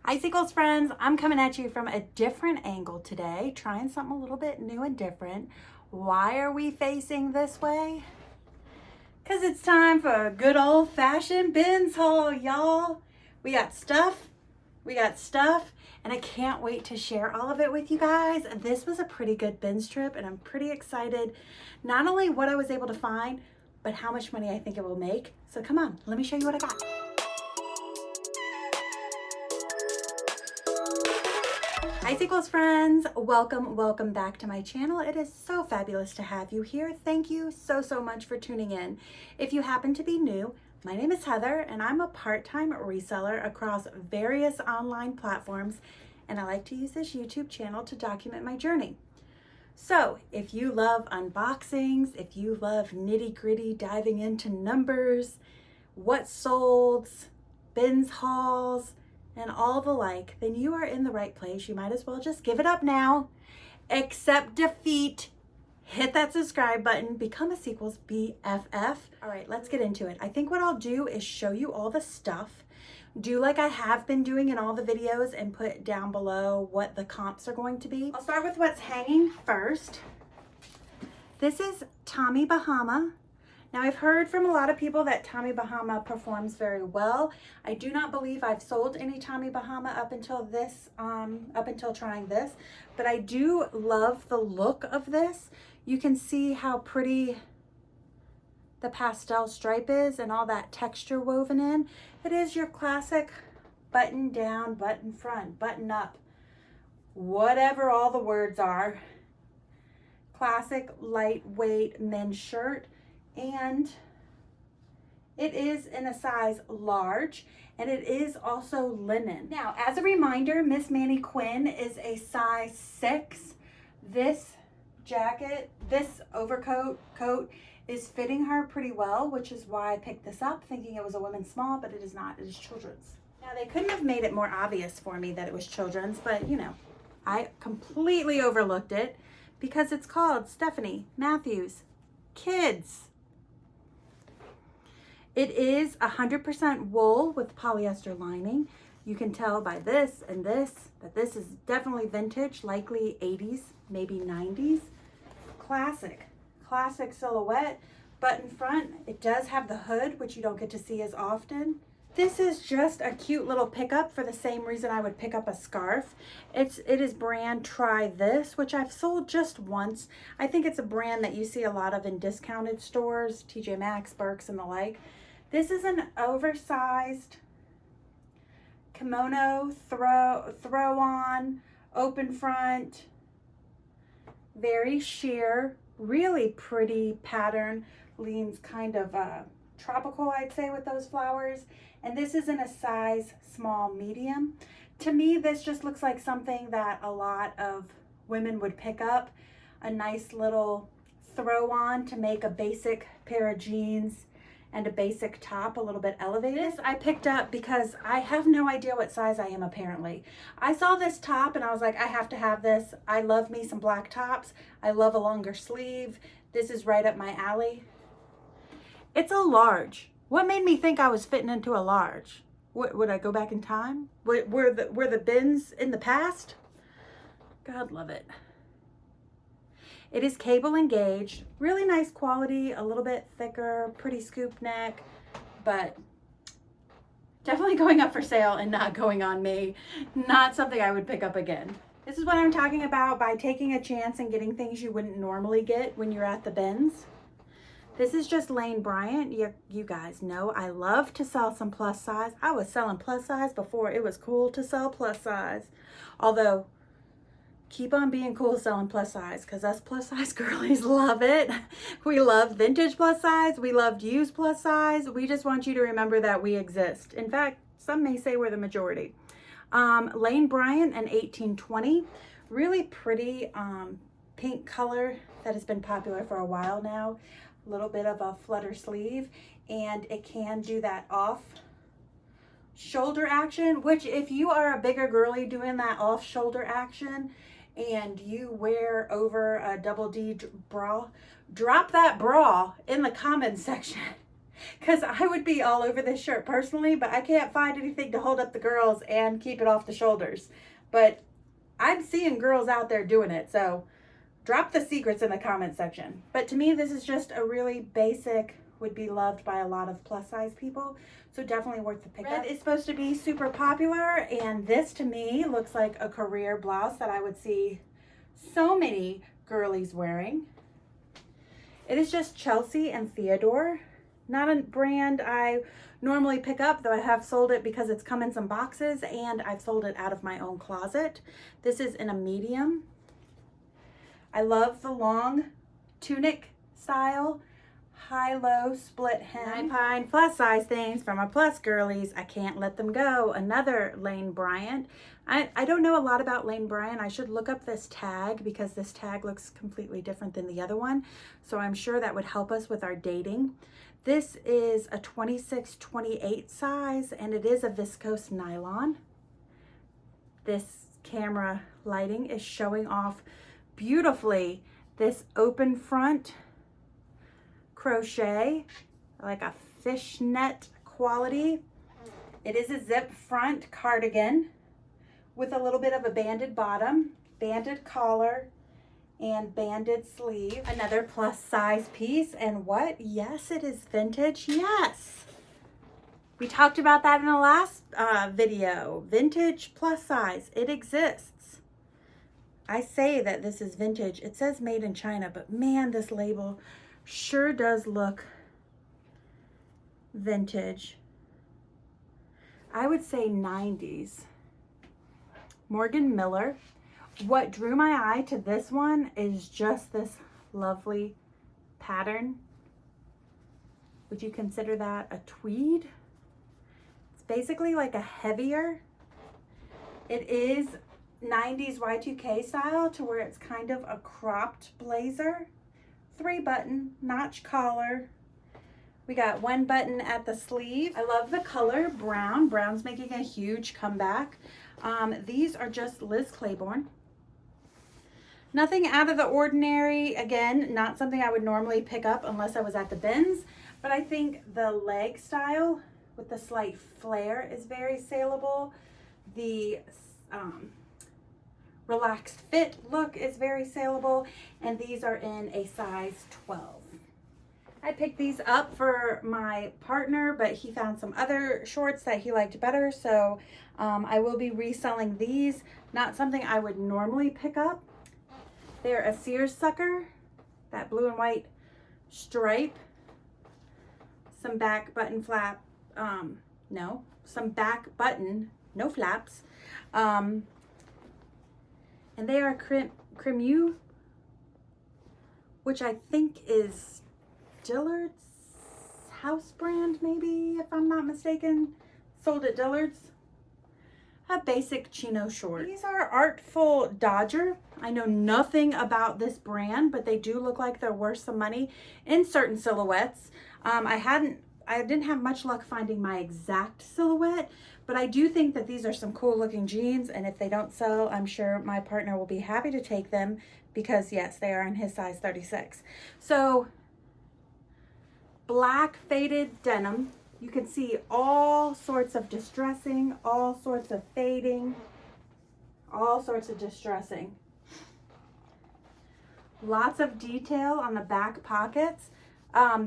Icicles friends, I'm coming at you from a different angle today, trying something a little bit new and different. Why are we facing this way? Because it's time for a good old-fashioned bins haul, y'all. We got stuff, and I can't wait to share all of it with you guys. This was a pretty good bins trip, and I'm pretty excited, not only what I was able to find, but how much money I think it will make. So come on, let me show you what I got. Icicles friends, welcome back to my channel. It is so fabulous to have you here. Thank you so much for tuning in. If you happen to be new, my name is Heather and I'm a part-time reseller across various online platforms, and I like to use this YouTube channel to document my journey. So if you love unboxings, if you love nitty-gritty diving into numbers, what solds, bins hauls, and all the like, then you are in the right place. You might as well just give it up now. Accept defeat. Hit that subscribe button. Become a Sequels BFF. All right, let's get into it. I think what I'll do is show you all the stuff. Do like I have been doing in all the videos and put down below what the comps are going to be. I'll start with what's hanging first. This is Tommy Bahama. Now, I've heard from a lot of people that Tommy Bahama performs very well. I do not believe I've sold any Tommy Bahama up until this, up until trying this, but I do love the look of this. You can see how pretty the pastel stripe is and all that texture woven in. It is your classic button down, button front, button up, whatever all the words are. Classic lightweight men's shirt. And it is in a size large, and it is also linen. Now, as a reminder, Miss Manny Quinn is a size 6. This jacket, this coat is fitting her pretty well, which is why I picked this up, thinking it was a women's small, but it is not. It is children's. Now, they couldn't have made it more obvious for me that it was children's, but you know, I completely overlooked it because it's called Stephanie Matthews Kids. It is 100% wool with polyester lining. You can tell by this and this that this is definitely vintage, likely 80s, maybe 90s. Classic silhouette, button front. It does have the hood, which you don't get to see as often. This is just a cute little pickup for the same reason I would pick up a scarf. It is brand Try This, which I've sold just once. I think it's a brand that you see a lot of in discounted stores, TJ Maxx, Burke's, and the like. This is an oversized kimono throw on, open front, very sheer, really pretty pattern, leans kind of tropical, I'd say, with those flowers. And this is in a size small medium. To me, this just looks like something that a lot of women would pick up, a nice little throw on to make a basic pair of jeans and a basic top a little bit elevated. This I picked up because I have no idea what size I am apparently. I saw this top and I was like, I have to have this. I love me some black tops. I love a longer sleeve. This is right up my alley. It's a large. What made me think I was fitting into a large? Would I go back in time? Were the bins in the past? God love it. It is cable engaged, really nice quality, a little bit thicker, pretty scoop neck, but definitely going up for sale and not going on me. Not something I would pick up again. This is what I'm talking about by taking a chance and getting things you wouldn't normally get when you're at the bins. This is just Lane Bryant. You guys know I love to sell some plus size. I was selling plus size before it was cool to sell plus size. Although, keep on being cool selling plus size, because us plus size girlies love it. We love vintage plus size. We loved used plus size. We just want you to remember that we exist. In fact, some may say we're the majority. Lane Bryant, an 1820. Really pretty pink color that has been popular for a while now. A little bit of a flutter sleeve, and it can do that off shoulder action, which if you are a bigger girly doing that off shoulder action and you wear over a double D bra, drop that bra in the comments section because I would be all over this shirt personally, but I can't find anything to hold up the girls and keep it off the shoulders. But I'm seeing girls out there doing it, so drop the secrets in the comment section. But to me, this is just a really basic, would be loved by a lot of plus size people, so definitely worth the pickup. Red is supposed to be super popular, and this to me looks like a career blouse that I would see so many girlies wearing. It is just Chelsea and Theodore. Not a brand I normally pick up, though I have sold it because it's come in some boxes and I've sold it out of my own closet. This is in a medium. I love the long tunic style, high-low split hem. I find plus size things from my plus girlies. I can't let them go. Another Lane Bryant. I don't know a lot about Lane Bryant. I should look up this tag because this tag looks completely different than the other one. So I'm sure that would help us with our dating. This is a 26-28 size and it is a viscose nylon. This camera lighting is showing off beautifully this open front crochet, like a fishnet quality. It is a zip front cardigan with a little bit of a banded bottom, banded collar, and banded sleeve. Another plus size piece, and what? Yes, it is vintage. Yes, we talked about that in the last video. Vintage plus size, it exists. I say that this is vintage. It says made in China, but man, this label sure does look vintage. I would say 90s. Morgan Miller. What drew my eye to this one is just this lovely pattern. Would you consider that a tweed? It's basically like a heavier. It is 90s Y2K style to where it's kind of a cropped blazer. 3-button notch collar. We got 1 button at the sleeve. I love the color brown. Brown's making a huge comeback. These are just Liz Claiborne. Nothing out of the ordinary. Again, not something I would normally pick up unless I was at the bins, but I think the leg style with the slight flare is very saleable. The relaxed fit look is very saleable, and these are in a size 12. I picked these up for my partner, but he found some other shorts that he liked better, so I will be reselling these. Not something I would normally pick up. They're a seersucker, that blue and white stripe, some back button flap, some back button, no flaps, and they are cremu, which I think is Dillard's house brand, maybe, if I'm not mistaken. Sold at Dillard's. A basic chino short. These are Artful Dodger. I know nothing about this brand, but they do look like they're worth some money in certain silhouettes. I didn't have much luck finding my exact silhouette, but I do think that these are some cool looking jeans, and if they don't sell, I'm sure my partner will be happy to take them because yes, they are in his size 36. So black faded denim. You can see all sorts of distressing, all sorts of fading, all sorts of distressing. Lots of detail on the back pockets.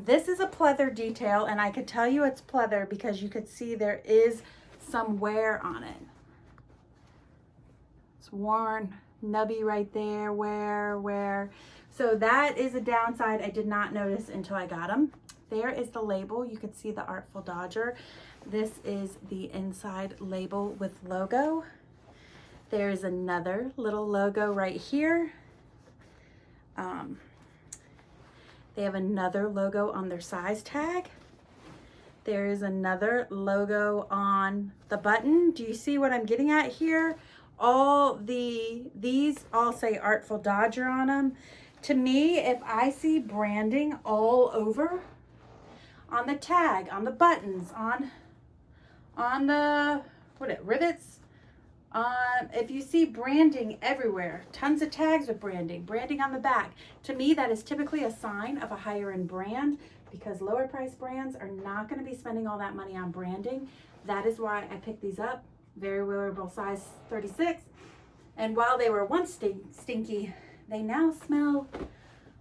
This is a pleather detail, and I could tell you it's pleather because you could see there is some wear on it. It's worn, nubby right there, wear. So that is a downside I did not notice until I got them. There is the label. You could see the Artful Dodger. This is the inside label with logo. There's another little logo right here. They have another logo on their size tag. There is another logo on the button. Do you see what I'm getting at here? These all say Artful Dodger on them. To me, if I see branding all over, on the tag, on the buttons, on the rivets, if you see branding everywhere, tons of tags with branding on the back, to me that is typically a sign of a higher end brand. because lower price brands are not going to be spending all that money on branding. That is why I picked these up. Very wearable, size 36. And while they were once stinky, they now smell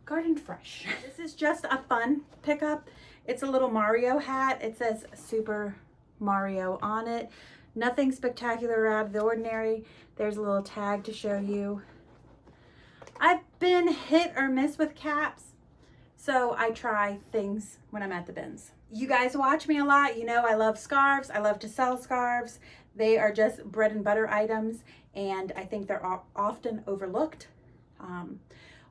garden fresh. This is just a fun pickup. It's a little Mario hat. It says Super Mario on it. Nothing spectacular or out of the ordinary. There's a little tag to show you. I've been hit or miss with caps, so I try things when I'm at the bins. You guys watch me a lot. You know I love scarves. I love to sell scarves. They are just bread and butter items, and I think they're often overlooked.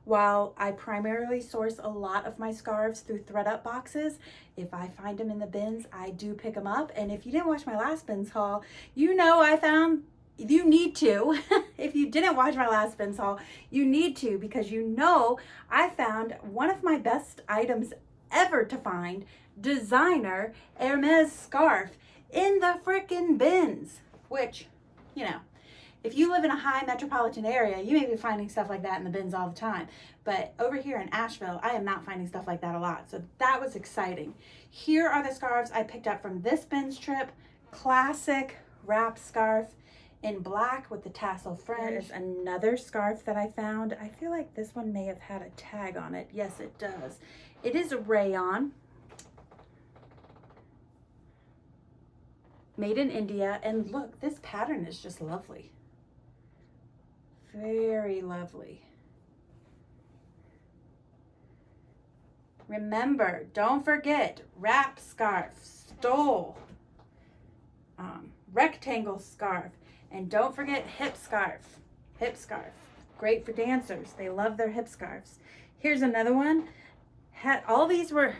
While I primarily source a lot of my scarves through ThredUp boxes, if I find them in the bins, I do pick them up. And if you didn't watch my last bins haul, you know you need to. If you didn't watch my last bins haul, you need to, because you know I found one of my best items ever to find, designer Hermes scarf in the frickin' bins, which, you know, if you live in a high metropolitan area, you may be finding stuff like that in the bins all the time. But over here in Asheville, I am not finding stuff like that a lot. So that was exciting. Here are the scarves I picked up from this bins trip. Classic wrap scarf in black with the tassel fringe. There's another scarf that I found. I feel like this one may have had a tag on it. Yes, it does. It is a rayon. Made in India. And look, this pattern is just lovely. Very lovely. Remember, don't forget, wrap scarf, stole, rectangle scarf, and don't forget hip scarf. Hip scarf, great for dancers. They love their hip scarves. Here's another one. All these were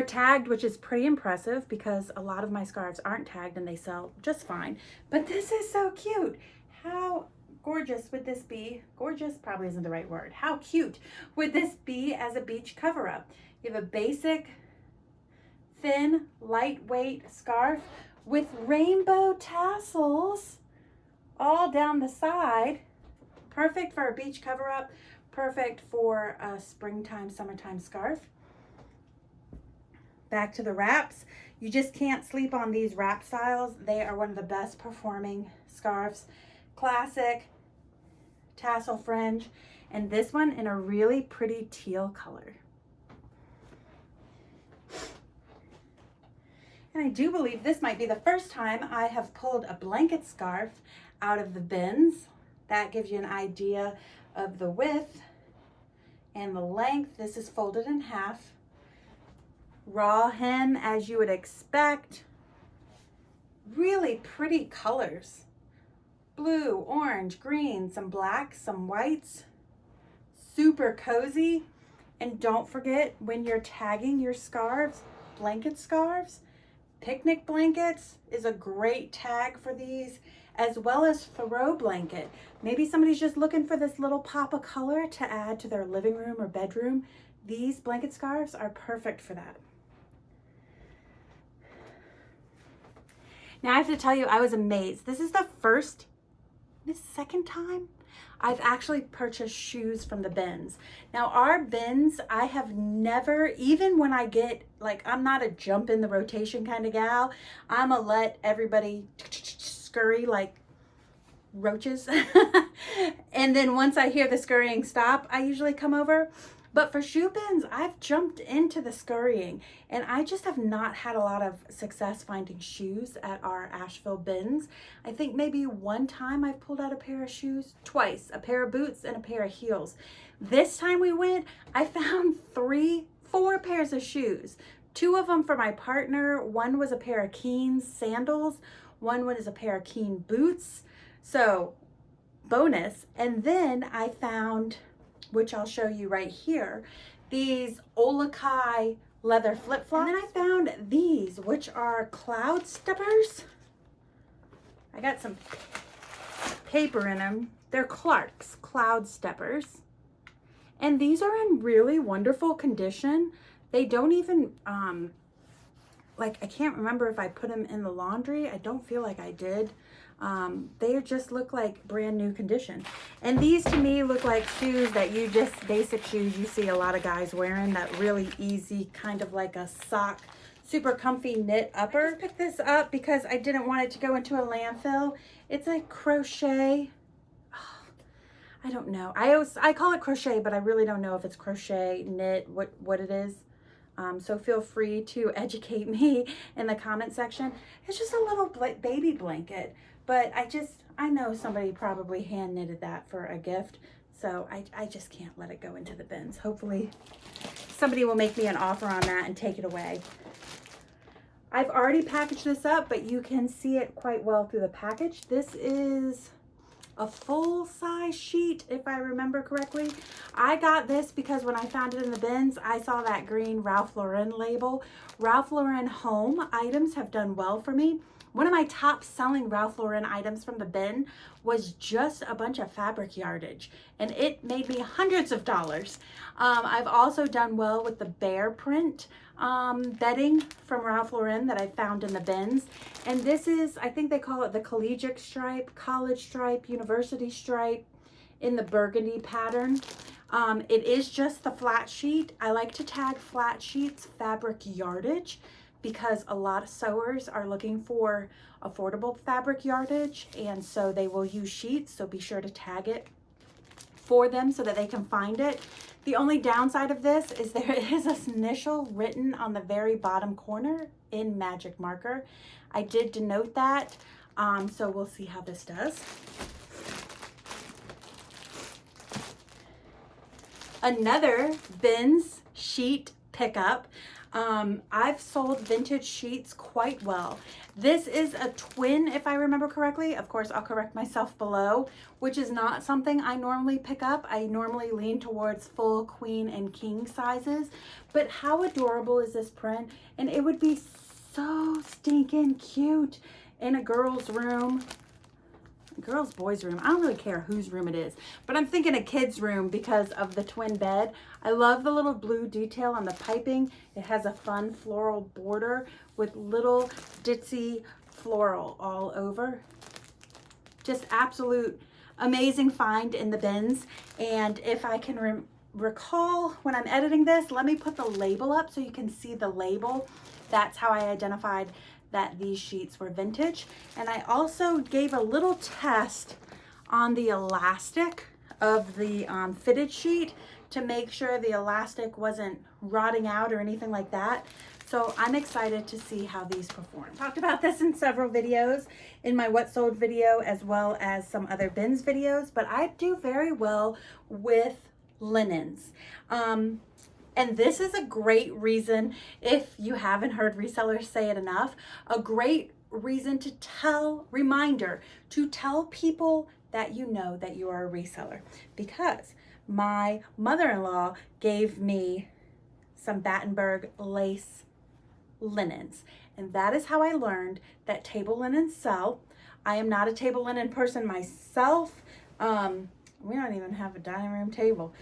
tagged, which is pretty impressive because a lot of my scarves aren't tagged and they sell just fine. But this is so cute. How gorgeous would this be? Gorgeous probably isn't the right word. How cute would this be as a beach cover-up? You have a basic, thin, lightweight scarf with rainbow tassels all down the side. Perfect for a beach cover-up. Perfect for a springtime, summertime scarf. Back to the wraps. You just can't sleep on these wrap styles. They are one of the best performing scarves. Classic tassel fringe, and this one in a really pretty teal color. And I do believe this might be the first time I have pulled a blanket scarf out of the bins. That gives you an idea of the width and the length. This is folded in half. Raw hem, as you would expect. Really pretty colors. Blue, orange, green, some blacks, some whites. Super cozy. And don't forget, when you're tagging your scarves, blanket scarves, picnic blankets is a great tag for these, as well as throw blanket. Maybe somebody's just looking for this little pop of color to add to their living room or bedroom. These blanket scarves are perfect for that. Now I have to tell you, I was amazed. This is the second time I've actually purchased shoes from the bins. Now our bins, I have never, even when I get, like, I'm not a jump in the rotation kind of gal. I'm a let everybody scurry like roaches. And then once I hear the scurrying stop, I usually come over. But for shoe bins, I've jumped into the scurrying, and I just have not had a lot of success finding shoes at our Asheville bins. I think maybe one time I've pulled out a pair of shoes, twice, a pair of boots and a pair of heels. This time we went, I found 4 pairs of shoes. 2 of them for my partner. One was a pair of Keen sandals. One was a pair of Keen boots. So bonus. And then I found, which I'll show you right here, these Olakai leather flip-flops. And then I found these, which are cloud steppers. I got some paper in them. They're Clark's cloud steppers. And these are in really wonderful condition. They don't even, like, I can't remember if I put them in the laundry. I don't feel like I did. They just look like brand new condition. And these to me look like shoes that you just, basic shoes you see a lot of guys wearing, that really easy, kind of like a sock, super comfy knit upper. I just picked this up because I didn't want it to go into a landfill. It's a crochet. I don't know. I call it crochet, but I really don't know if it's crochet, knit, what it is. So feel free to educate me in the comment section. It's just a little baby blanket, but I know somebody probably hand knitted that for a gift. So I just can't let it go into the bins. Hopefully somebody will make me an offer on that and take it away. I've already packaged this up, but you can see it quite well through the package. This is a full size sheet, if I remember correctly. I got this because when I found it in the bins, I saw that green Ralph Lauren label. Ralph Lauren home items have done well for me. One of my top selling Ralph Lauren items from the bin was just a bunch of fabric yardage, and it made me hundreds of dollars. I've also done well with the bear print bedding from Ralph Lauren that I found in the bins. And this is, I think they call it the collegiate stripe, college stripe, university stripe in the burgundy pattern. It is just the flat sheet. I like to tag flat sheets fabric yardage because a lot of sewers are looking for affordable fabric yardage, and so they will use sheets, so be sure to tag it for them so that they can find it. The only downside of this is there is an initial written on the very bottom corner in magic marker. I did denote that, so we'll see how this does. Another bins sheet pickup. I've sold vintage sheets quite well. This is a twin, if I remember correctly. Of course, I'll correct myself below, which is not something I normally pick up. I normally lean towards full queen and king sizes. But how adorable is this print? And it would be so stinking cute in a girl's room. Girls, boys room. I don't really care whose room it is, but I'm thinking a kid's room because of the twin bed. I love the little blue detail on the piping. It has a fun floral border with little ditzy floral all over. Just absolute amazing find in the bins. And if I can recall when I'm editing this, let me put the label up so you can see the label. That's how I identified that these sheets were vintage. And I also gave a little test on the elastic of the fitted sheet to make sure the elastic wasn't rotting out or anything like that. So I'm excited to see how these perform. Talked about this in several videos, in my what sold video as well as some other bins videos, but I do very well with linens. And this is a great reason, if you haven't heard resellers say it enough, a great reason to reminder to tell people that you know that you are a reseller. Because my mother-in-law gave me some Battenberg lace linens. And that is how I learned that table linens sell. I am not a table linen person myself. We don't even have a dining room table.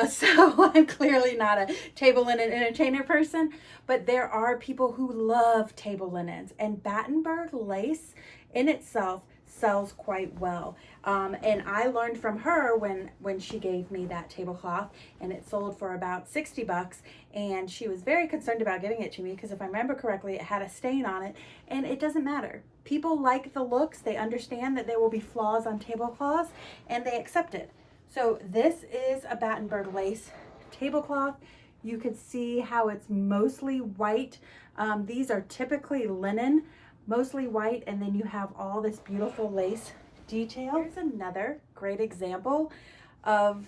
So I'm clearly not a table linen entertainer person, but there are people who love table linens, and Battenberg lace in itself sells quite well. And I learned from her when she gave me that tablecloth, and it sold for about 60 bucks. And she was very concerned about giving it to me because if I remember correctly, it had a stain on it, and it doesn't matter. People like the looks. They understand that there will be flaws on tablecloths, and they accept it. So this is a Battenberg lace tablecloth. You can see how it's mostly white. These are typically linen, mostly white, and then you have all this beautiful lace detail. Here's another great example of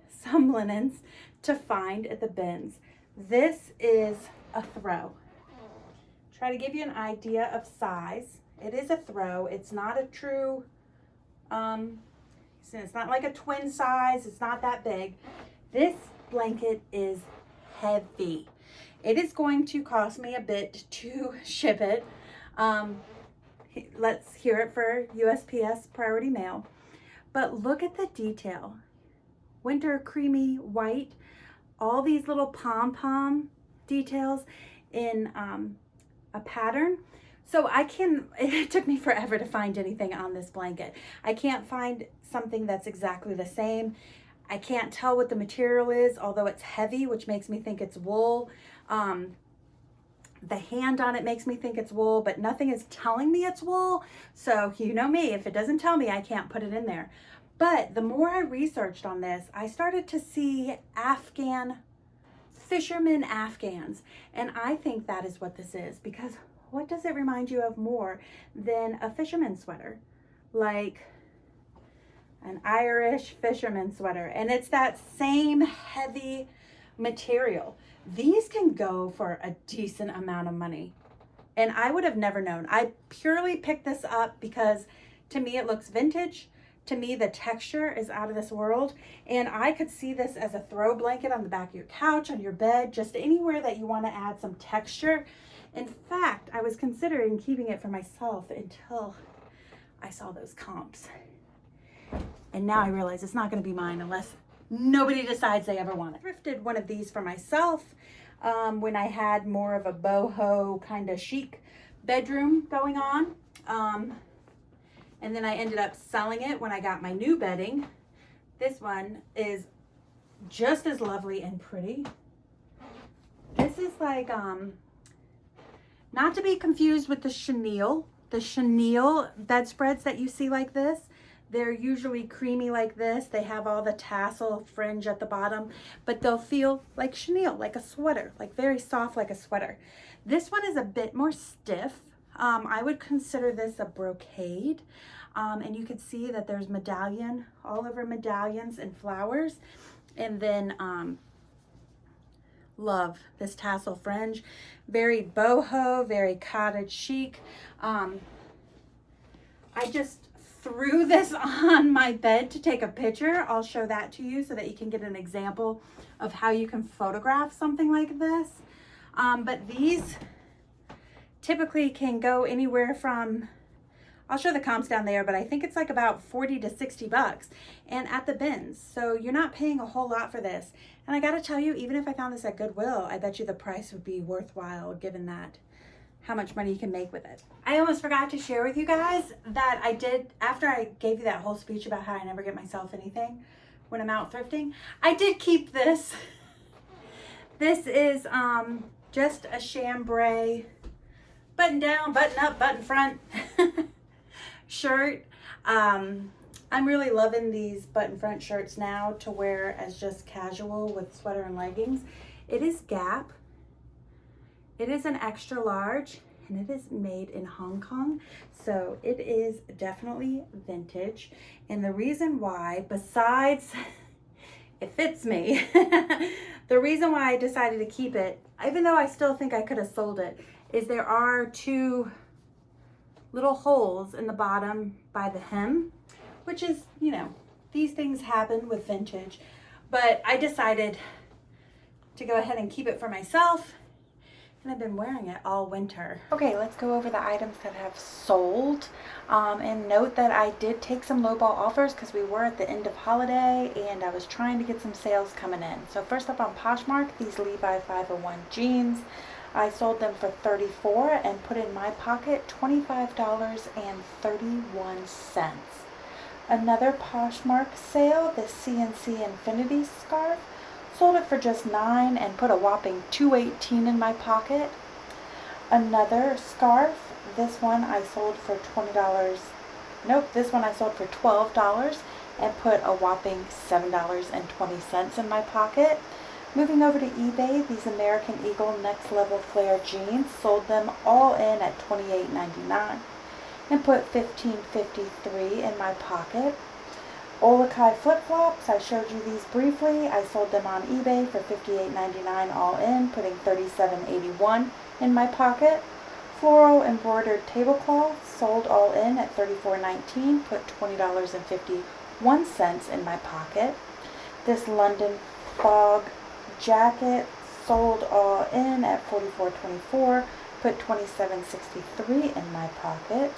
some linens to find at the bins. This is a throw. Try to give you an idea of size. It is a throw. It's not a true, it's not like a twin size. It's not that big. This blanket is heavy. It is going to cost me a bit to ship it. Let's hear it for USPS priority mail. But look at the detail. Winter creamy white. All these little pom-pom details in a pattern. So it took me forever to find anything on this blanket. I can't find something that's exactly the same. I can't tell what the material is, although it's heavy, which makes me think it's wool. The hand on it makes me think it's wool, but nothing is telling me it's wool. So you know me, if it doesn't tell me, I can't put it in there. But the more I researched on this, I started to see fisherman Afghans. And I think that is what this is, because what does it remind you of more than a fisherman sweater? Like an Irish fisherman sweater. And it's that same heavy material. These can go for a decent amount of money. And I would have never known. I purely picked this up because to me it looks vintage. To me the texture is out of this world. And I could see this as a throw blanket on the back of your couch, on your bed, just anywhere that you want to add some texture. In fact, I was considering keeping it for myself until I saw those comps. And now I realize it's not going to be mine unless nobody decides they ever want it. I thrifted one of these for myself when I had more of a boho kind of chic bedroom going on. And then I ended up selling it when I got my new bedding. This one is just as lovely and pretty. This is like, not to be confused with the chenille. The chenille bedspreads that you see like this, they're usually creamy like this. They have all the tassel fringe at the bottom, but they'll feel like chenille, like a sweater, like very soft like a sweater. This one is a bit more stiff. I would consider this a brocade. And you can see that there's medallion, all over medallions and flowers. And then love this tassel fringe. Very boho, very cottage chic. I just threw this on my bed to take a picture. I'll show that to you so that you can get an example of how you can photograph something like this. But these typically can go anywhere from, I'll show the comps down there, but I think it's like about 40 to 60 bucks and at the bins. So you're not paying a whole lot for this. And I gotta tell you, even if I found this at Goodwill, I bet you the price would be worthwhile given that how much money you can make with it. I almost forgot to share with you guys that I did, after I gave you that whole speech about how I never get myself anything when I'm out thrifting, I did keep this. This is just a chambray button down, button up, button front shirt. I'm really loving these button front shirts now to wear as just casual with sweater and leggings. It is Gap. It is an extra large and it is made in Hong Kong. So it is definitely vintage. And the reason why, besides it fits me, the reason why I decided to keep it, even though I still think I could have sold it, is there are two little holes in the bottom by the hem, which is, you know, these things happen with vintage. But I decided to go ahead and keep it for myself. And I've been wearing it all winter. Okay, let's go over the items that have sold. And note that I did take some lowball offers because we were at the end of holiday and I was trying to get some sales coming in. So first up on Poshmark, these Levi 501 jeans. I sold them for $34 and put in my pocket $25.31. Another Poshmark sale, the CNC Infinity scarf. Sold it for just $9 and put a whopping $2.18 in my pocket. Another scarf, this one I sold for $20. Nope, this one I sold for $12 and put a whopping $7.20 in my pocket. Moving over to eBay, these American Eagle Next Level Flare jeans, sold them all in at $28.99 and put $15.53 in my pocket. Olakai flip-flops, I showed you these briefly. I sold them on eBay for $58.99 all in, putting $37.81 in my pocket. Floral embroidered tablecloths, sold all in at $34.19, put $20.51 in my pocket. This London Fog jacket, sold all in at $44.24, put $27.63 in my pocket.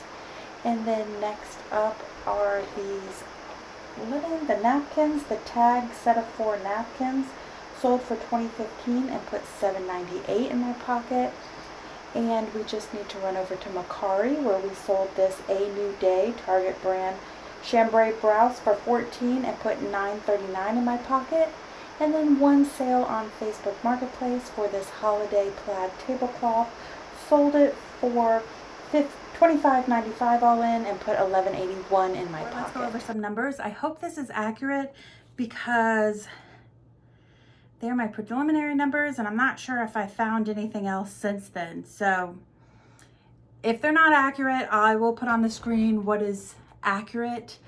And then next up are these the napkins, the tag set of 4 napkins, sold for $20.15 and put $7.98 in my pocket. And we just need to run over to Macari, where we sold this A New Day Target brand chambray blouse for $14 and put $9.39 in my pocket. And then one sale on Facebook Marketplace for this holiday plaid tablecloth. Sold it for $25.95 all in and put $11.81 in my pocket. Let's go over some numbers. I hope this is accurate because they're my preliminary numbers and I'm not sure if I found anything else since then. So if they're not accurate, I will put on the screen what is accurate,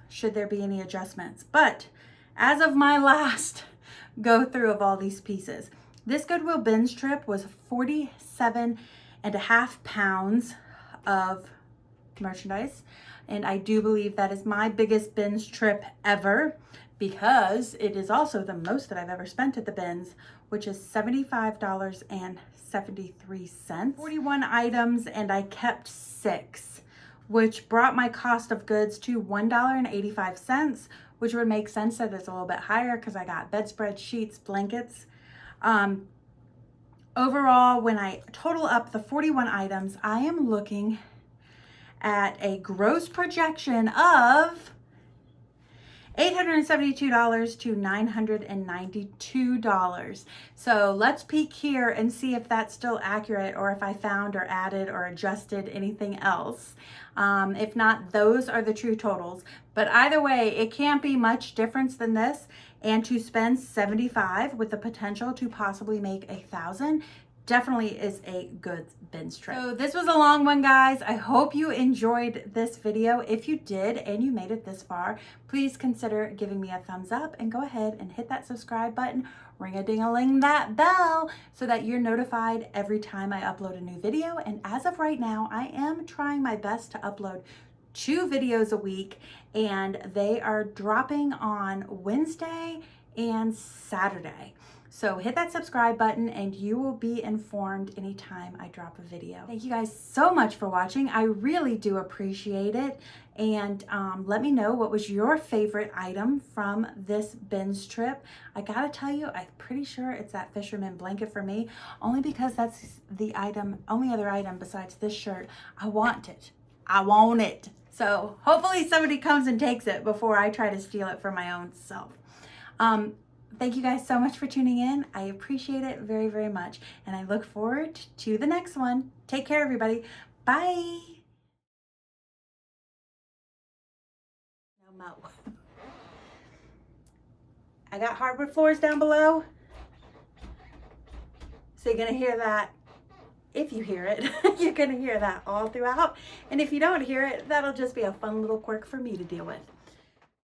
should there be any adjustments. But as of my last go through of all these pieces, this Goodwill Bins trip was 47.5 pounds of merchandise. And I do believe that is my biggest bins trip ever, because it is also the most that I've ever spent at the bins, which is $75.73. 41 items, and I kept 6, which brought my cost of goods to $1.85, which would make sense that it's a little bit higher because I got bedspread, sheets, blankets. Overall, when I total up the 41 items, I am looking at a gross projection of $872 to $992. So let's peek here and see if that's still accurate, or if I found or added or adjusted anything else. If not, those are the true totals. But either way, it can't be much difference than this. And to spend $75 with the potential to possibly make $1,000 definitely is a good bins trip. So this was a long one, guys. I hope you enjoyed this video. If you did and you made it this far, please consider giving me a thumbs up and go ahead and hit that subscribe button, ring-a-ding-a-ling that bell, so that you're notified every time I upload a new video. And as of right now, I am trying my best to upload 2 videos a week, and they are dropping on Wednesday and Saturday. So hit that subscribe button and you will be informed anytime I drop a video. Thank you guys so much for watching. I really do appreciate it. And let me know what was your favorite item from this bins trip. I gotta tell you, I'm pretty sure it's that fisherman blanket for me, only because that's the only other item besides this shirt. I want it. I want it. So hopefully somebody comes and takes it before I try to steal it for my own self. Thank you guys so much for tuning in. I appreciate it very, very much. And I look forward to the next one. Take care, everybody. Bye. No mo. I got hardwood floors down below. So you're going to hear that. If you hear it, you're going to hear that all throughout. And if you don't hear it, that'll just be a fun little quirk for me to deal with.